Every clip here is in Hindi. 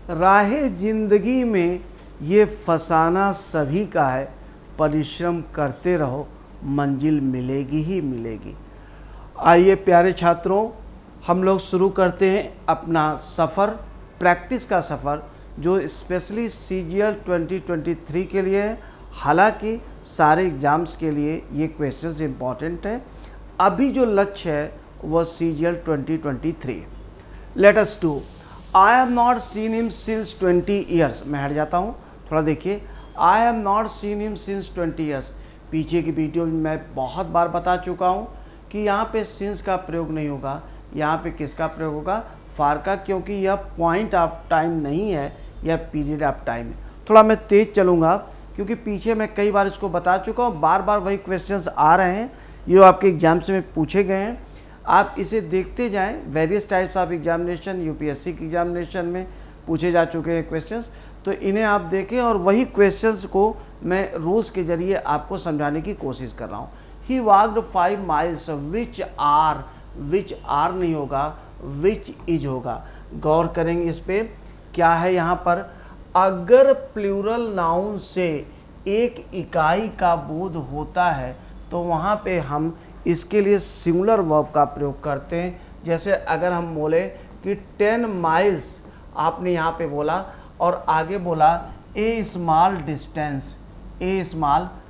राहे जिंदगी में ये फसाना सभी का है, परिश्रम करते रहो मंजिल मिलेगी ही मिलेगी। आइए प्यारे छात्रों, हम लोग शुरू करते हैं अपना सफ़र, प्रैक्टिस का सफ़र, जो स्पेशली CGL 2023 के लिए है। हालांकि सारे एग्ज़ाम्स के लिए ये क्वेश्चंस इम्पॉर्टेंट है। अभी जो लक्ष्य है वह CGL 2023। Let us do. I have not seen him since 20 years. मैं हट जाता हूँ, थोड़ा देखिए। I have not seen him since 20 years. पीछे की वीडियो में मैं बहुत बार बता चुका हूँ कि यहाँ पे सिंस का प्रयोग नहीं होगा, यहाँ पे किसका प्रयोग होगा, फार का, क्योंकि यह पॉइंट ऑफ टाइम नहीं है, यह पीरियड ऑफ टाइम है। थोड़ा मैं तेज चलूँगा क्योंकि पीछे मैं कई बार इसको बता चुका हूँ, बार बार वही क्वेश्चंस आ रहे हैं, ये आपके एग्जाम से में पूछे गए हैं। आप इसे देखते जाएं। Various types of examination, UPSC की एग्जामिनेशन में पूछे जा चुके हैं क्वेश्चंस, तो इन्हें आप देखें और वही क्वेश्चंस को मैं रूल्स के जरिए आपको समझाने की कोशिश कर रहा हूँ। ही वॉक्ड 5 माइल्स, विच आर नहीं होगा, विच इज होगा। गौर करेंगे इस पे, क्या है यहाँ पर, अगर प्लूरल नाउन से एक इकाई का बोध होता है तो वहाँ पे हम इसके लिए सिंगुलर वर्ब का प्रयोग करते हैं। जैसे अगर हम बोले कि 10 माइल्स, आपने यहाँ पे बोला और आगे बोला ए स्मॉल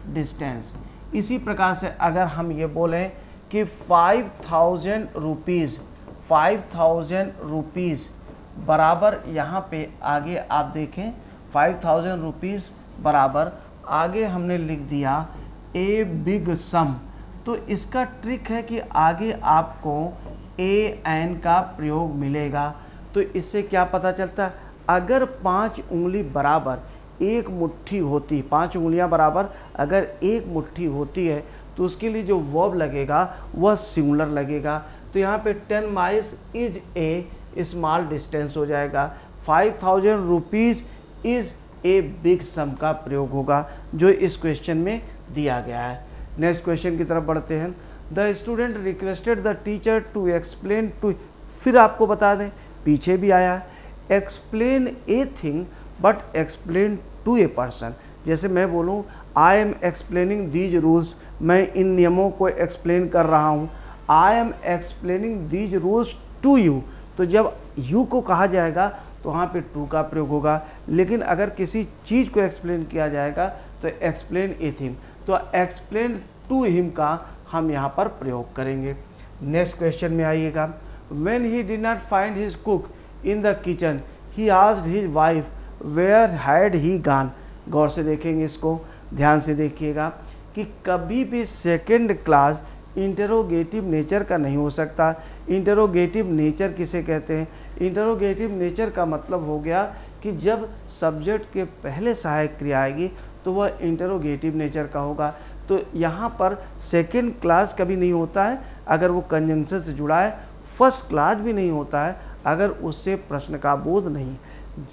डिस्टेंस। इसी प्रकार से अगर हम ये बोलें कि 5,000 रुपीज़ बराबर, यहाँ पे आगे आप देखें 5,000 रुपीज़ बराबर, आगे हमने लिख दिया ए बिग सम। तो इसका ट्रिक है कि आगे आपको ए एन का प्रयोग मिलेगा। तो इससे क्या पता चलता है, अगर 5 उंगली बराबर एक मुट्ठी होती, 5 उंगलियां बराबर अगर एक मुट्ठी होती है तो उसके लिए जो वर्ब लगेगा वह सिंगुलर लगेगा। तो यहाँ पे 10 miles is a small distance हो जाएगा, 5,000 रुपीज़ इज ए बिग सम का प्रयोग होगा, जो इस क्वेश्चन में दिया गया है। नेक्स्ट क्वेश्चन की तरफ बढ़ते हैं। The student requested the teacher to explain to, फिर आपको बता दें पीछे भी आया है, explain a thing but explain to a person. जैसे मैं बोलूँ I am explaining these rules, मैं इन नियमों को एक्सप्लेन कर रहा हूँ। I am explaining these rules to you, तो जब यू को कहा जाएगा तो वहाँ पे टू का प्रयोग होगा। लेकिन अगर किसी चीज़ को एक्सप्लेन किया जाएगा तो एक्सप्लेन ए थिंग, तो एक्सप्लेन टू हिम का हम यहाँ पर प्रयोग करेंगे। नेक्स्ट क्वेश्चन में आइएगा। When he did not find his cook in the kitchen he asked his wife where had he gone. गौर से देखेंगे इसको, ध्यान से देखिएगा कि कभी भी सेकंड क्लास इंटरोगेटिव नेचर का नहीं हो सकता। इंटरोगेटिव नेचर किसे कहते हैं, इंटरोगेटिव नेचर का मतलब हो गया कि जब सब्जेक्ट के पहले सहायक क्रिया आएगी तो वह इंटरोगेटिव नेचर का होगा। तो यहाँ पर सेकंड क्लास कभी नहीं होता है अगर वो कंजंक्शन से जुड़ा है, फर्स्ट क्लास भी नहीं होता है अगर उससे प्रश्न का बोध नहीं।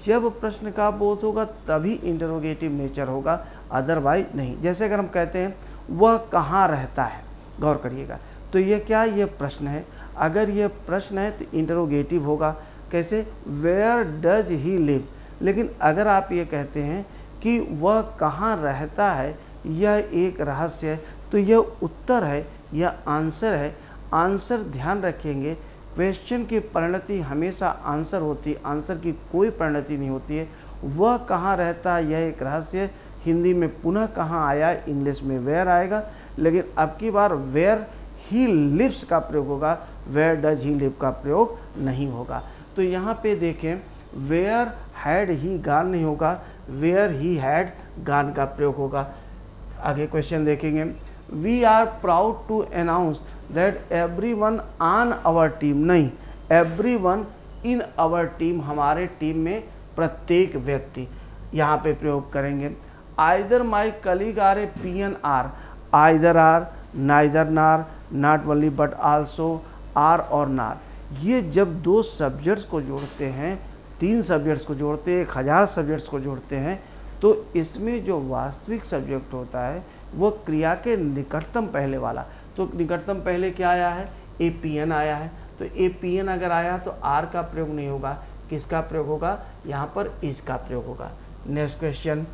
जब प्रश्न का बोध होगा तभी इंटरोगेटिव नेचर होगा, अदरवाइज नहीं। जैसे अगर हम कहते हैं वह कहाँ रहता है, गौर करिएगा, तो ये क्या, ये प्रश्न है। अगर ये प्रश्न है तो इंटरोगेटिव होगा। कैसे, वेयर डज ही लिव। लेकिन अगर आप ये कहते हैं कि वह कहाँ रहता है, यह एक रहस्य है, तो यह उत्तर है, यह आंसर है। आंसर ध्यान रखेंगे, क्वेश्चन की परिणति हमेशा आंसर होती है, आंसर की कोई परिणति नहीं होती है। वह कहाँ रहता है यह एक रहस्य। हिंदी में पुनः कहाँ आया, इंग्लिश में वेयर आएगा, लेकिन अब की बार वेयर ही लिव्स का प्रयोग होगा, वेयर डज ही लिव का प्रयोग नहीं होगा। तो यहाँ पे देखें, वेयर हैड ही गॉन नहीं होगा, वेयर ही हैड गॉन का प्रयोग होगा। आगे क्वेश्चन देखेंगे। We are proud to announce that everyone on our team, नहीं, एवरीवन इन आवर टीम, हमारे टीम में प्रत्येक व्यक्ति, यहाँ पे प्रयोग करेंगे। Either my colleague or a PNR, either or, neither nor, not only but also, or और नार। ये जब दो सब्जेक्ट्स को जोड़ते हैं, 3 सब्जेक्ट्स को जोड़ते हैं, 1000 सब्जेक्ट्स को जोड़ते हैं, तो इसमें जो वास्तविक सब्जेक्ट होता है वो क्रिया के निकटतम पहले वाला, तो निकटतम पहले क्या आया है, APN आया है। तो APN अगर आया तो आर का प्रयोग नहीं होगा, किसका प्रयोग होगा, यहाँ पर इज का प्रयोग होगा। Next question,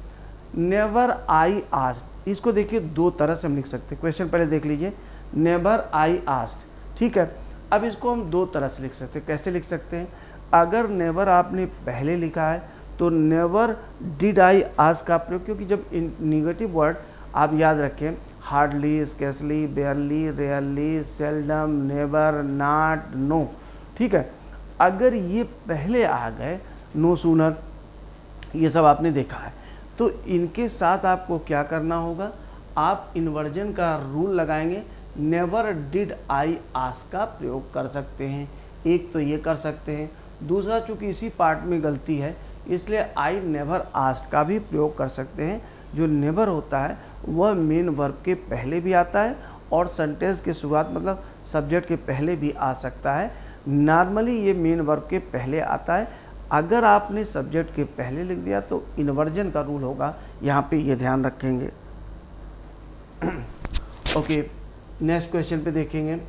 never I asked, इसको देखिए दो तरह से हम लिख सकते हैं। क्वेश्चन पहले देख लीजिए, नेवर आई आस्क्ड, ठीक है। अब इसको हम दो तरह से लिख सकते हैं। कैसे लिख सकते हैं, अगर नेवर आपने पहले लिखा है तो नेवर डिड आई आस्क का प्रयोग, क्योंकि जब निगेटिव वर्ड आप याद रखें, hardly, scarcely, barely, rarely, seldom, never, not, no, ठीक है। अगर ये पहले आ गए, नो सूनर, ये सब आपने देखा है, तो इनके साथ आपको क्या करना होगा, आप इन्वर्जन का रूल लगाएंगे, नेवर डिड आई आस्क का प्रयोग कर सकते हैं। एक तो ये कर सकते हैं, दूसरा चूंकि इसी पार्ट में गलती है इसलिए आई नेवर आस्क्ड का भी प्रयोग कर सकते हैं। जो नेवर होता है वह मेन वर्ब के पहले भी आता है और सेंटेंस के शुरुआत मतलब सब्जेक्ट के पहले भी आ सकता है। नॉर्मली ये मेन वर्ब के पहले आता है। अगर आपने सब्जेक्ट के पहले लिख दिया तो इन्वर्जन का रूल होगा, यहाँ पे ये ध्यान रखेंगे। ओके, नेक्स्ट क्वेश्चन पे देखेंगे।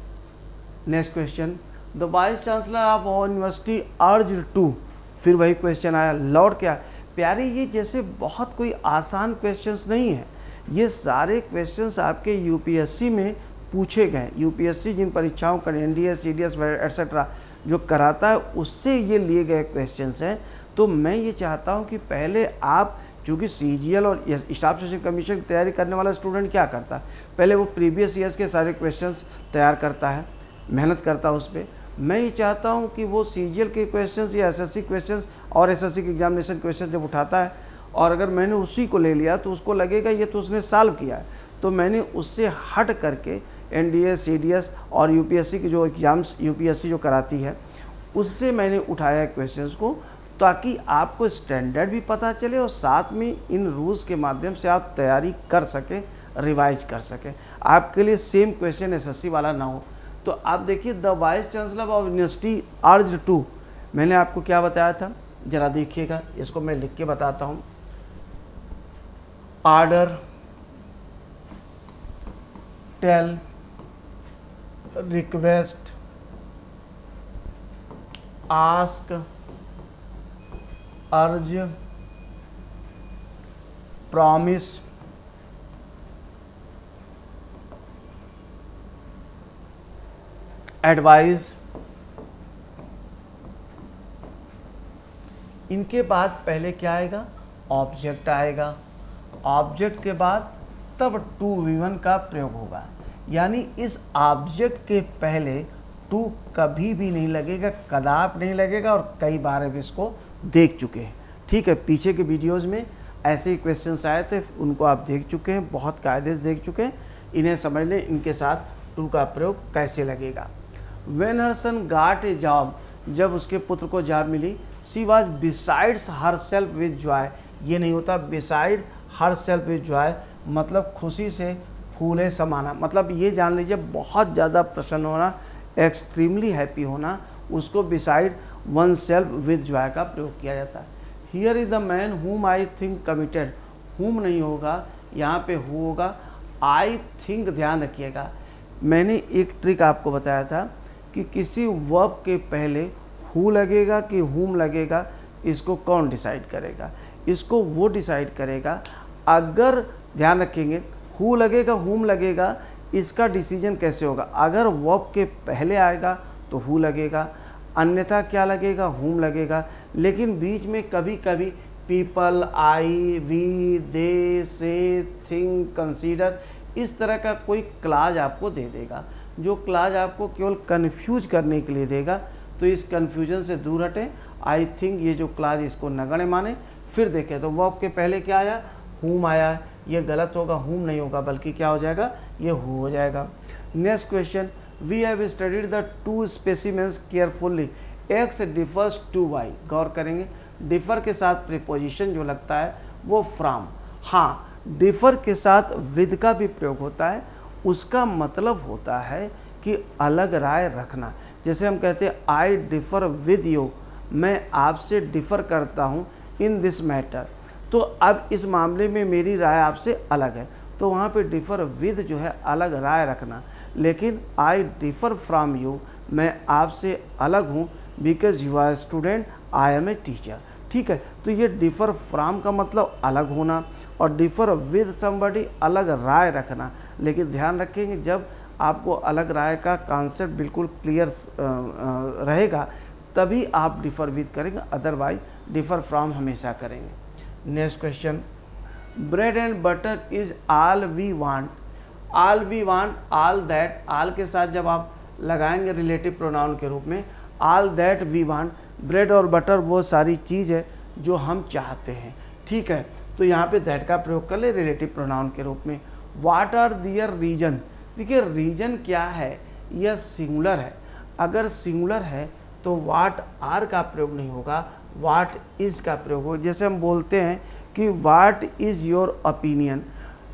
Next question, the vice chancellor of our university urged to, फिर वही क्वेश्चन आया, लॉर्ड क्या प्यारे, ये जैसे बहुत कोई आसान क्वेश्चंस नहीं है, ये सारे क्वेश्चंस आपके यूपीएससी में पूछे गए। यूपीएससी जिन परीक्षाओं का एनडीए, सीडीएस एटसेट्रा जो कराता है उससे ये लिए गए क्वेश्चंस हैं। तो मैं ये चाहता हूँ कि पहले आप, चूँकि सीजीएल और स्टाफ सिलेक्शन कमीशन की तैयारी करने वाला स्टूडेंट क्या करता है, पहले वो प्रीवियस ईयर्स के सारे क्वेश्चंस तैयार करता है, मेहनत करता है उस पर। मैं ये चाहता हूँ कि वो सीजीएल के क्वेश्चंस या एसएससी क्वेश्चंस और एसएससी के एग्जामिनेशन क्वेश्चन जब उठाता है और अगर मैंने उसी को ले लिया तो उसको लगेगा ये तो उसने सॉल्व किया है। तो मैंने उससे हट करके एनडीए, सीडीएस और यूपीएससी की जो एग्ज़ाम्स यूपीएससी जो कराती है उससे मैंने उठाया है क्वेश्चंस को, ताकि आपको स्टैंडर्ड भी पता चले और साथ में इन रूल्स के माध्यम से आप तैयारी कर सकें, रिवाइज कर सकें, आपके लिए सेम क्वेश्चन एसएससी वाला ना हो। तो आप देखिए, the vice chancellor of university urged to, मैंने आपको क्या बताया था, जरा देखिएगा, इसको मैं लिख के बताता हूँ। ऑर्डर, टेल, रिक्वेस्ट, आस्क, अर्ज, प्रॉमिस, एडवाइज। इनके बाद पहले क्या आएगा, ऑब्जेक्ट आएगा। ऑब्जेक्ट के बाद तब टू V1 का प्रयोग होगा, यानी इस ऑब्जेक्ट के पहले टू कभी भी नहीं लगेगा, कदाप नहीं लगेगा, और कई बार अब इसको देख चुके हैं, ठीक है। पीछे के वीडियोज़ में ऐसे ही क्वेश्चंस आए थे, उनको आप देख चुके हैं, बहुत कायदे से देख चुके हैं, इन्हें समझ लें, इनके साथ टू का प्रयोग कैसे लगेगा। When her son got a job, जब उसके पुत्र को जॉब मिली, she was besides herself with joy, ये नहीं होता beside herself with joy, मतलब खुशी से फूले समाना, मतलब ये जान लीजिए बहुत ज़्यादा प्रसन्न होना, एक्सट्रीमली हैप्पी होना, उसको beside oneself with joy का प्रयोग किया जाता है। Here is the man whom I think committed, whom नहीं होगा, यहाँ पे who होगा, I think ध्यान रखिएगा। मैंने एक ट्रिक आपको बताया था कि किसी वर्ब के पहले हु लगेगा कि हुम लगेगा, इसको कौन डिसाइड करेगा, इसको वो डिसाइड करेगा। अगर ध्यान रखेंगे हु लगेगा, हुम लगेगा, इसका डिसीजन कैसे होगा, अगर वर्ब के पहले आएगा तो हु लगेगा, अन्यथा क्या लगेगा, हुम लगेगा। लेकिन बीच में कभी कभी पीपल, आई, वी, दे, से, थिंक, कंसीडर, इस तरह का कोई क्लाज आपको दे देगा, जो क्लाज आपको केवल कन्फ्यूज करने के लिए देगा। तो इस कन्फ्यूजन से दूर हटें। आई थिंक ये जो क्लाज, इसको नगण्य माने। फिर देखें तो वर्ब के पहले क्या आया, हुम आया, ये गलत होगा, हुम नहीं होगा, बल्कि क्या हो जाएगा, ये हु हो जाएगा। Next question, we have studied the two specimens carefully, X differs to Y, गौर करेंगे, डिफर के साथ प्रीपोजिशन जो लगता है वो फ्रॉम, हाँ, डिफर के साथ विद का भी प्रयोग होता है, उसका मतलब होता है कि अलग राय रखना। जैसे हम कहते हैं आई डिफर विद यू, मैं आपसे डिफर करता हूँ इन दिस मैटर, तो अब इस मामले में मेरी राय आपसे अलग है, तो वहाँ पे डिफर विद जो है अलग राय रखना। लेकिन आई डिफर फ्रॉम यू, मैं आपसे अलग हूँ, because you are student, I am a teacher. ठीक है, तो ये डिफ़र फ्रॉम का मतलब अलग होना और डिफ़र विद समबडी अलग राय रखना। लेकिन ध्यान रखेंगे जब आपको अलग राय का कॉन्सेप्ट बिल्कुल क्लियर रहेगा तभी आप डिफ़र विद करेंगे, अदरवाइज डिफ़र फ्रॉम हमेशा करेंगे। Next question, bread and butter is all we want. All we want, all that, all के साथ जब आप लगाएंगे रिलेटिव प्रोनाउन के रूप में, all that we want, bread और बटर वो सारी चीज़ है जो हम चाहते हैं। ठीक है, तो यहाँ पे दैट का प्रयोग कर ले रिलेटिव प्रोनाउन के रूप में। वाट आर दियर रीजन, देखिए रीजन क्या है, यह सिंगुलर है। अगर सिंगुलर है तो वाट आर का प्रयोग नहीं होगा, वाट इज़ का प्रयोग होगा। जैसे हम बोलते हैं कि what is your opinion,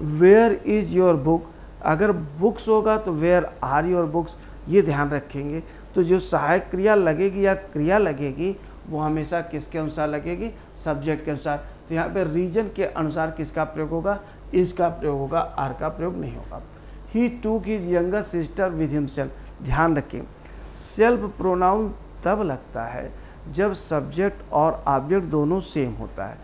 where is your book, अगर बुक्स होगा तो वेयर आर योर बुक्स, ये ध्यान रखेंगे। तो जो सहायक क्रिया लगेगी या क्रिया लगेगी वो हमेशा किसके अनुसार लगेगी, सब्जेक्ट के अनुसार। तो यहाँ पे रीजन के अनुसार किसका प्रयोग होगा, इसका प्रयोग होगा, आर का प्रयोग नहीं होगा। He took his younger sister with himself, ध्यान रखें सेल्फ प्रोनाउन तब लगता है जब सब्जेक्ट और ऑब्जेक्ट दोनों सेम होता है।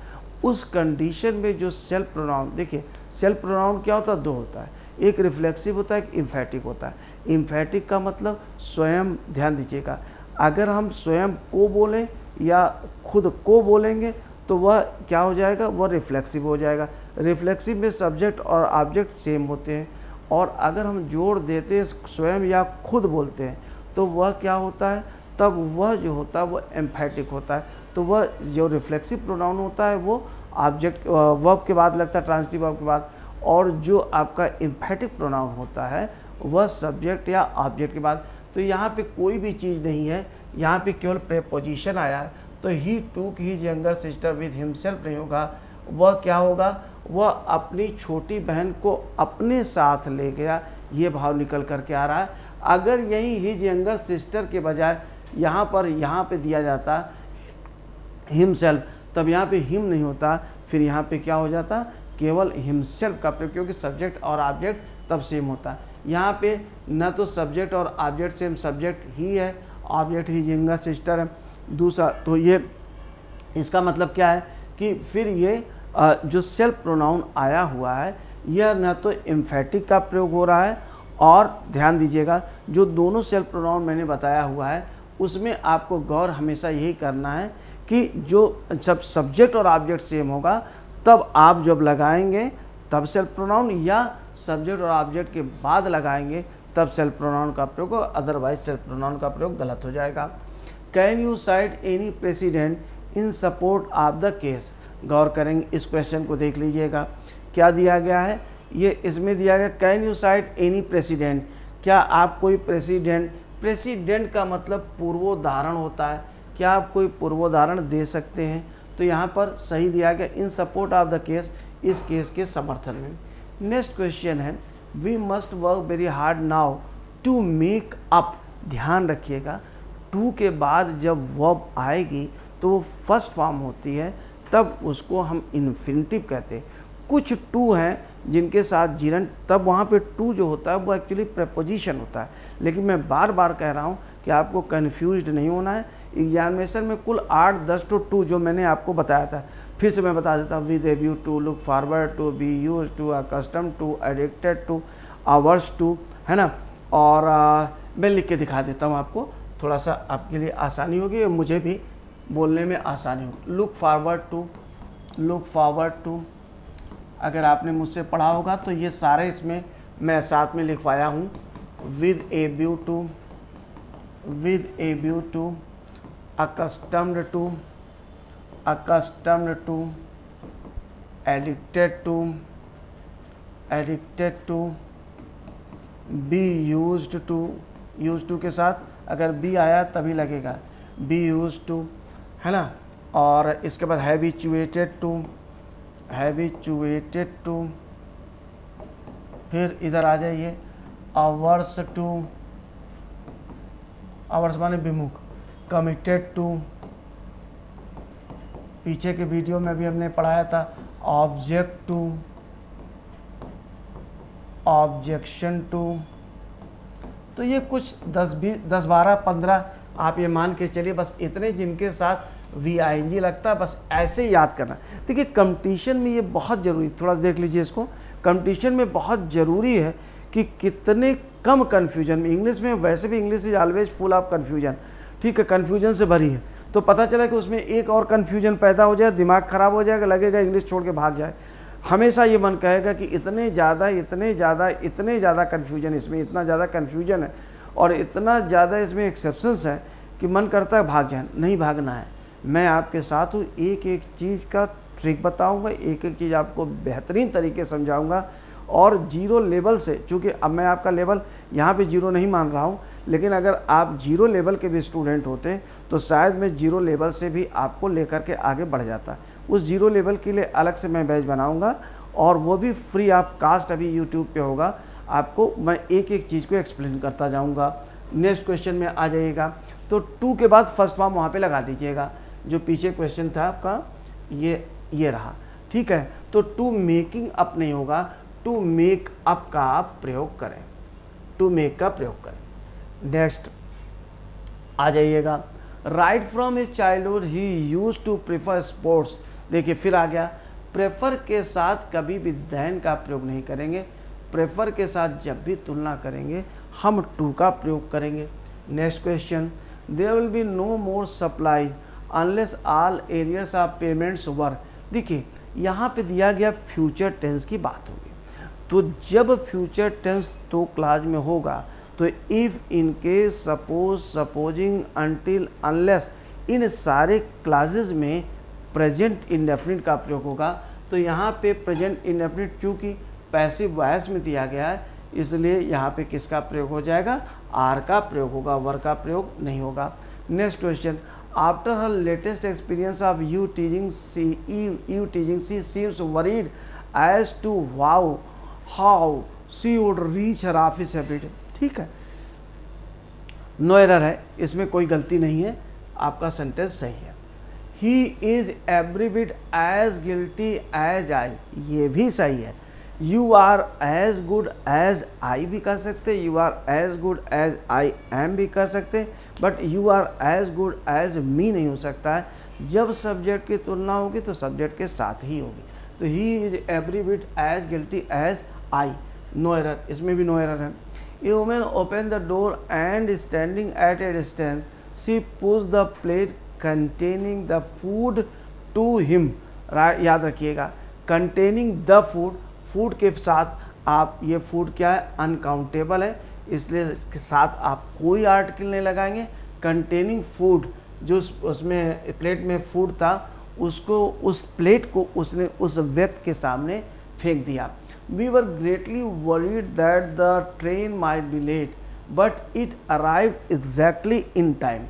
उस कंडीशन में जो सेल्फ प्रोनाउन, देखिए सेल्फ प्रोनाउन क्या होता है, दो होता है, एक रिफ्लेक्सिव होता है, एक इम्फेटिक होता है। इम्फेटिक का मतलब स्वयं, ध्यान दीजिएगा, अगर हम स्वयं को बोलें या खुद को बोलेंगे तो वह क्या हो जाएगा, वह रिफ्लेक्सिव हो जाएगा। रिफ्लेक्सिव में सब्जेक्ट और ऑब्जेक्ट सेम होते हैं, और अगर हम जोड़ देते स्वयं या खुद बोलते हैं तो वह क्या होता है, तब वह जो होता है वह एम्फेटिक होता है। तो वह जो रिफ्लेक्सिव प्रोनाउन होता है वो ऑब्जेक्ट वर्ब के बाद लगता है, ट्रांजिटिव वर्ब के बाद, और जो आपका एम्फेटिक प्रोनाउन होता है वह सब्जेक्ट या ऑब्जेक्ट के बाद। तो यहाँ पे कोई भी चीज़ नहीं है, यहाँ पे केवल प्रेपोजिशन आया है। तो he took his younger sister with himself नहीं होगा, वह क्या होगा, वह अपनी छोटी बहन को अपने साथ ले गया, ये भाव निकल करके आ रहा है। अगर यही हिज यंगर सिस्टर के बजाय यहाँ पे दिया जाता हिमसेल्फ, तब यहाँ पे हिम नहीं होता, फिर यहाँ पे क्या हो जाता, केवल हिमसेल्फ का प्रयोग, क्योंकि सब्जेक्ट और ऑब्जेक्ट तब सेम होता है। यहाँ पे न तो सब्जेक्ट और ऑब्जेक्ट सेम, सब्जेक्ट ही है, ऑब्जेक्ट ही यंगर सिस्टर है। दूसरा तो ये इसका मतलब क्या है कि फिर ये जो सेल्फ प्रोनाउन आया हुआ है यह न तो एम्फेटिक का प्रयोग हो रहा है, और ध्यान दीजिएगा जो दोनों सेल्फ प्रोनाउन मैंने बताया हुआ है उसमें आपको गौर हमेशा यही करना है कि जो जब सब्जेक्ट और ऑब्जेक्ट सेम होगा तब आप जब लगाएंगे तब सेल्फ प्रोनाउन, या सब्जेक्ट और ऑब्जेक्ट के बाद लगाएंगे तब सेल्फ प्रोनाउन का प्रयोग, अदरवाइज सेल्फ प्रोनाउन का प्रयोग गलत हो जाएगा। Can you cite any president in support of the case, गौर करेंगे इस क्वेश्चन को, देख लीजिएगा क्या दिया गया है। ये इसमें दिया गया can you cite any president, क्या आप कोई प्रेसिडेंट, प्रेसिडेंट का मतलब पूर्वोदाहरण होता है, क्या आप कोई पूर्वोदाहरण दे सकते हैं। तो यहाँ पर सही दिया गया in support of the case, इस केस के समर्थन में। नेक्स्ट क्वेश्चन है we must work very hard now to make up, ध्यान रखिएगा टू के बाद जब वर्ब आएगी तो वो फर्स्ट फॉर्म होती है, तब उसको हम इन्फिनिटिव कहते हैं। कुछ टू हैं जिनके साथ जिरंट, तब वहाँ पे टू जो होता है वो एक्चुअली प्रेपोजिशन होता है। लेकिन मैं बार बार कह रहा हूँ कि आपको कन्फ्यूज्ड नहीं होना है। एग्जामिनेशन में कुल 8-10 तो टू जो मैंने आपको बताया था, फिर से मैं बता देता हूँ, with a view to, look forward to, be use to, accustom to, addicted to, averse to, है ना। और मैं लिख के दिखा देता हूँ आपको, थोड़ा सा आपके लिए आसानी होगी और मुझे भी बोलने में आसानी होगी। Look forward to, look forward to, अगर आपने मुझसे पढ़ा होगा तो ये सारे इसमें मैं साथ में लिखवाया हूँ। With a view to, with a view to, accustomed to, accustomed to, addicted to, addicted to, be used to, used to के साथ अगर be आया तभी लगेगा, be used to, है ना। और इसके बाद habituated to, habituated to, फिर इधर आ जाइए averse to, averse माने विमुख, कमिटेड टू, पीछे के वीडियो में भी हमने पढ़ाया था ऑब्जेक्ट टू, ऑब्जेक्शन टू। तो ये कुछ 10, 20, 10, 12, 15 आप ये मान के चलिए, बस इतने जिनके साथ VING लगता है, बस ऐसे ही याद करना। देखिए कंपटीशन में ये बहुत ज़रूरी, थोड़ा देख लीजिए इसको, कंपटीशन में बहुत ज़रूरी है कि कितने कम कन्फ्यूजन में, इंग्लिश में वैसे भी English is always full of confusion, ठीक है, कन्फ्यूजन से भरी है, तो पता चला कि उसमें एक और कन्फ्यूजन पैदा हो जाए, दिमाग ख़राब हो जाएगा, लगेगा इंग्लिश छोड़ के भाग जाए। हमेशा ये मन कहेगा कि इतने ज़्यादा कन्फ्यूजन इसमें, इतना ज़्यादा कन्फ्यूजन है और इतना ज़्यादा इसमें एक्सेप्शंस है कि मन करता है भाग जाए। नहीं भागना है, मैं आपके साथ हूँ, एक एक चीज़ का ट्रिक बताऊँगा, एक एक चीज़ आपको बेहतरीन तरीके से समझाऊँगा। और जीरो लेवल से, चूँकि अब मैं आपका लेवल यहाँ पे जीरो नहीं मान रहा हूँ, लेकिन अगर आप जीरो लेवल के भी स्टूडेंट होते तो शायद मैं जीरो लेवल से भी आपको लेकर के आगे बढ़ जाता। उस जीरो लेवल के लिए अलग से मैं बैच बनाऊंगा और वो भी फ्री ऑफ कास्ट अभी यूट्यूब पे होगा। आपको मैं एक एक चीज़ को एक्सप्लेन करता जाऊंगा। नेक्स्ट क्वेश्चन में आ जाइएगा, तो 2 के बाद फर्स्ट फॉर्म वहाँ पे लगा दीजिएगा। जो पीछे क्वेश्चन था आपका ये रहा, ठीक है। तो टू मेकिंग अप नहीं होगा, टू मेक अप का आप प्रयोग करें, टू मेक का प्रयोग करें। नेक्स्ट आ जाइएगा, right from his childhood he used to prefer sports. देखिए फिर आ गया, प्रेफर के साथ कभी भी देन का प्रयोग नहीं करेंगे, प्रेफर के साथ जब भी तुलना करेंगे हम टू का प्रयोग करेंगे। Next question, there will be no more supply unless all arrears of payments were. देखिए यहाँ पे दिया गया फ्यूचर टेंस की बात होगी, तो जब फ्यूचर टेंस तो क्लास में होगा तो if, in case, suppose, supposing, until, unless, इन सारे क्लासेस में प्रेजेंट इंडेफिनिट का प्रयोग होगा। तो यहाँ पे प्रेजेंट इंडेफिनिट चूँकि पैसिव वॉइस में दिया गया है, इसलिए यहाँ पे किसका प्रयोग हो जाएगा, आर का प्रयोग होगा, वर का प्रयोग नहीं होगा। Next question, after her latest experience of you teasing she seems worried as to how she would reach her office everyday. ठीक है, नो एरर है, इसमें कोई गलती नहीं है, आपका सेंटेंस सही है। He is every bit as guilty as I, ये भी सही है। You are as good as I भी कर सकते, you are as good as I am भी कर सकते, but you are as good as me नहीं हो सकता है। जब सब्जेक्ट की तुलना होगी तो सब्जेक्ट के साथ ही होगी। तो he is every bit as guilty as I, no error, इसमें भी नो एरर है। A woman opened the door and standing at a distance, she pushed the plate containing the food to him. याद रखिएगा, containing the food, फूड के साथ आप, ये फूड क्या है, अनकाउंटेबल है, इसलिए इसके साथ आप कोई आर्टिकल नहीं लगाएंगे। कंटेनिंग फूड, जो उसमें प्लेट में फूड था, उसको, उस प्लेट को उसने उस व्यक्ति के सामने फेंक दिया। We were greatly worried that the train might be late, but it arrived exactly in time.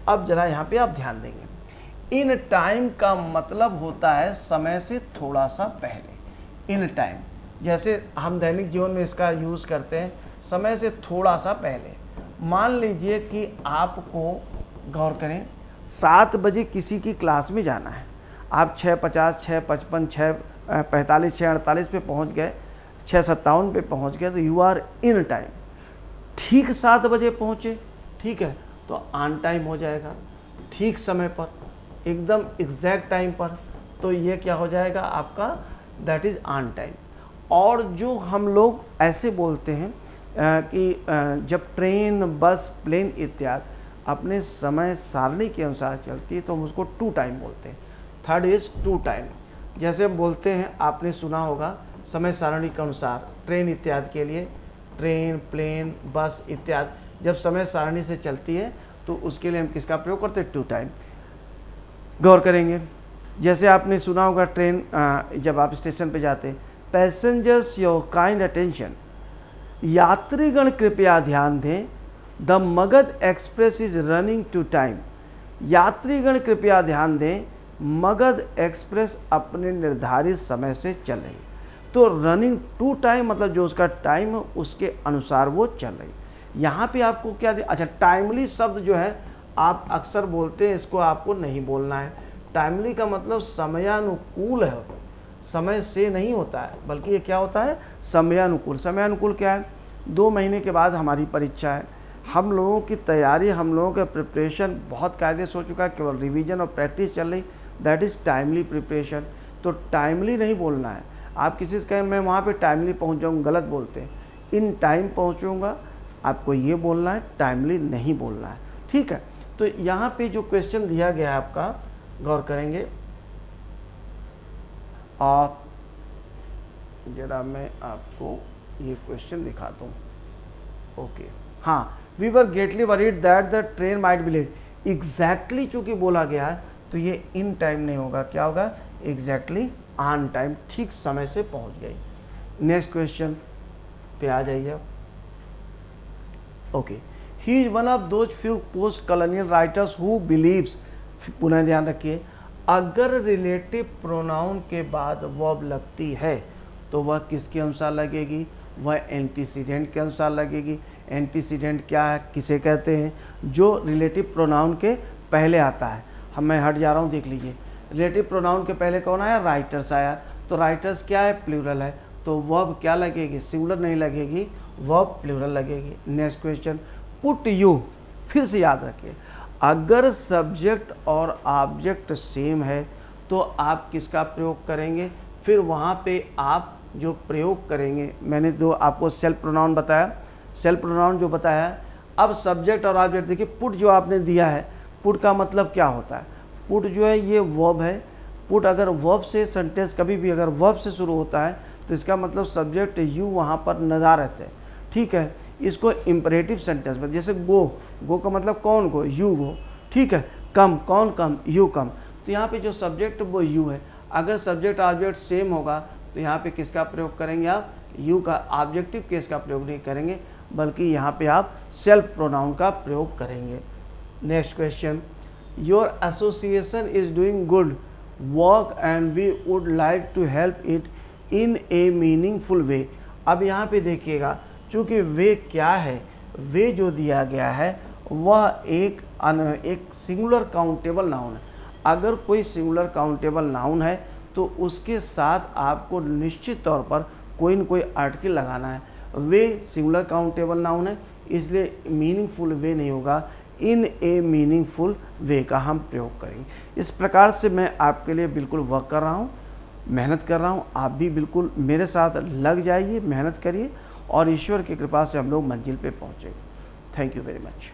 अब जरा यहाँ पे आप ध्यान देंगे, इन टाइम का मतलब होता है समय से थोड़ा सा पहले। इन टाइम, जैसे हम दैनिक जीवन में इसका यूज़ करते हैं, समय से थोड़ा सा पहले। मान लीजिए कि आपको, गौर करें, 7 बजे किसी की क्लास में जाना है, आप 6:50, 6:55, 6:45, 6:48 पे पहुँच गए, 6:57 पे पहुंच गया, तो यू आर इन टाइम। ठीक 7 बजे पहुंचे, ठीक है, तो ऑन टाइम हो जाएगा, ठीक समय पर, एकदम एग्जैक्ट टाइम पर, तो ये क्या हो जाएगा आपका, दैट इज ऑन टाइम। और जो हम लोग ऐसे बोलते हैं कि जब ट्रेन, बस, प्लेन इत्यादि अपने समय सारणी के अनुसार चलती है तो हम उसको टू टाइम बोलते हैं। Third is to time. जैसे हम बोलते हैं, आपने सुना होगा, समय सारणी के अनुसार ट्रेन इत्यादि के लिए, ट्रेन, प्लेन, बस इत्यादि जब समय सारणी से चलती है तो उसके लिए हम किसका प्रयोग करते हैं, टू टाइम। गौर करेंगे, जैसे आपने सुना होगा, ट्रेन जब आप स्टेशन पे जाते, पैसेंजर्स योर काइंड अटेंशन, यात्रीगण कृपया ध्यान दें, the Magadh Express is running to time. यात्रीगण कृपया ध्यान दें, मगध एक्सप्रेस अपने निर्धारित समय से चल रही। तो रनिंग टू टाइम मतलब जो उसका टाइम है उसके अनुसार वो चल रही। यहाँ पे आपको क्या दे, अच्छा, टाइमली शब्द जो है आप अक्सर बोलते हैं, इसको आपको नहीं बोलना है। टाइमली का मतलब समयानुकूल है, समय से नहीं होता है, बल्कि ये क्या होता है, समयानुकूल। समयानुकूल क्या है, 2 महीने के बाद हमारी परीक्षा है, हम लोगों की तैयारी, हम लोगों का प्रिपरेशन बहुत कायदे से हो चुका है, केवल रिवीजन और प्रैक्टिस चल रही, दैट इज़ टाइमली प्रिपरेशन। तो टाइमली नहीं बोलना है। आप किसी से कहें मैं वहाँ पे टाइमली पहुँच जाऊँ, गलत बोलते हैं, इन टाइम पहुँचूँगा, आपको ये बोलना है, टाइमली नहीं बोलना है, ठीक है। तो यहाँ पे जो क्वेश्चन दिया गया है आपका, गौर करेंगे आप, जरा मैं आपको ये क्वेश्चन दिखाता हूँ। ओके, हाँ, we were greatly worried that the train might be late. Exactly चूँकि बोला गया है तो ये इन टाइम नहीं होगा, क्या होगा, एग्जैक्टली ऑन टाइम, ठीक समय से पहुँच गई। नेक्स्ट क्वेश्चन पे आ जाइए आप। Okay, he is one of those few post colonial writers who believes, पुनः ध्यान रखिए, अगर रिलेटिव प्रोनाउन के बाद वर्ब लगती है तो वह किसके अनुसार लगेगी, वह एंटीसीडेंट के अनुसार लगेगी। एंटीसीडेंट क्या है, किसे कहते हैं, जो रिलेटिव प्रोनाउन के पहले आता है। मैं हट जा रहा हूँ, देख लीजिए, रिलेटिव प्रोनाउन के पहले कौन आया, राइटर्स आया, तो राइटर्स क्या है, प्लूरल है, तो वर्ब क्या लगेगी, सिंगुलर नहीं लगेगी, वर्ब प्लूरल लगेगी। नेक्स्ट क्वेश्चन, पुट यू, फिर से याद रखिए, अगर सब्जेक्ट और ऑब्जेक्ट सेम है तो आप किसका प्रयोग करेंगे, फिर वहाँ पे आप जो प्रयोग करेंगे, मैंने जो आपको सेल्फ प्रोनाउन बताया, सेल्फ प्रोनाउन जो बताया, अब सब्जेक्ट और ऑब्जेक्ट देखिए, पुट जो आपने दिया है, पुट का मतलब क्या होता है, पुट जो है ये वर्ब है। पुट अगर वर्ब से सेंटेंस कभी भी अगर वर्ब से शुरू होता है तो इसका मतलब सब्जेक्ट यू वहाँ पर नदारत है, ठीक है। इसको इम्परेटिव सेंटेंस में, जैसे गो, गो का मतलब कौन गो, यू गो, ठीक है। कम, कौन कम, यू कम, तो यहाँ पे जो सब्जेक्ट वो यू है। अगर सब्जेक्ट ऑब्जेक्ट सेम होगा तो यहाँ पे किसका प्रयोग करेंगे आप, यू का, ऑब्जेक्टिव केस का प्रयोग नहीं करेंगे, बल्कि यहाँ पे आप सेल्फ प्रोनाउन का प्रयोग करेंगे। Next question, your association is doing good work and we would like to help it in a meaningful way. अब यहाँ पे देखिएगा, चूँकि वे क्या है, वे जो दिया गया है वह एक सिंगुलर काउंटेबल नाउन है। अगर कोई सिंगुलर काउंटेबल नाउन है तो उसके साथ आपको निश्चित तौर पर कोई न कोई आर्टिकल लगाना है। वे सिंगुलर काउंटेबल नाउन है, इसलिए मीनिंगफुल वे नहीं होगा, इन ए मीनिंगफुल वे का हम प्रयोग करेंगे। इस प्रकार से मैं आपके लिए बिल्कुल वर्क कर रहा हूँ, मेहनत कर रहा हूँ, आप भी बिल्कुल मेरे साथ लग जाइए, मेहनत करिए और ईश्वर की कृपा से हम लोग मंजिल पे पहुँचेंगे। Thank you very much.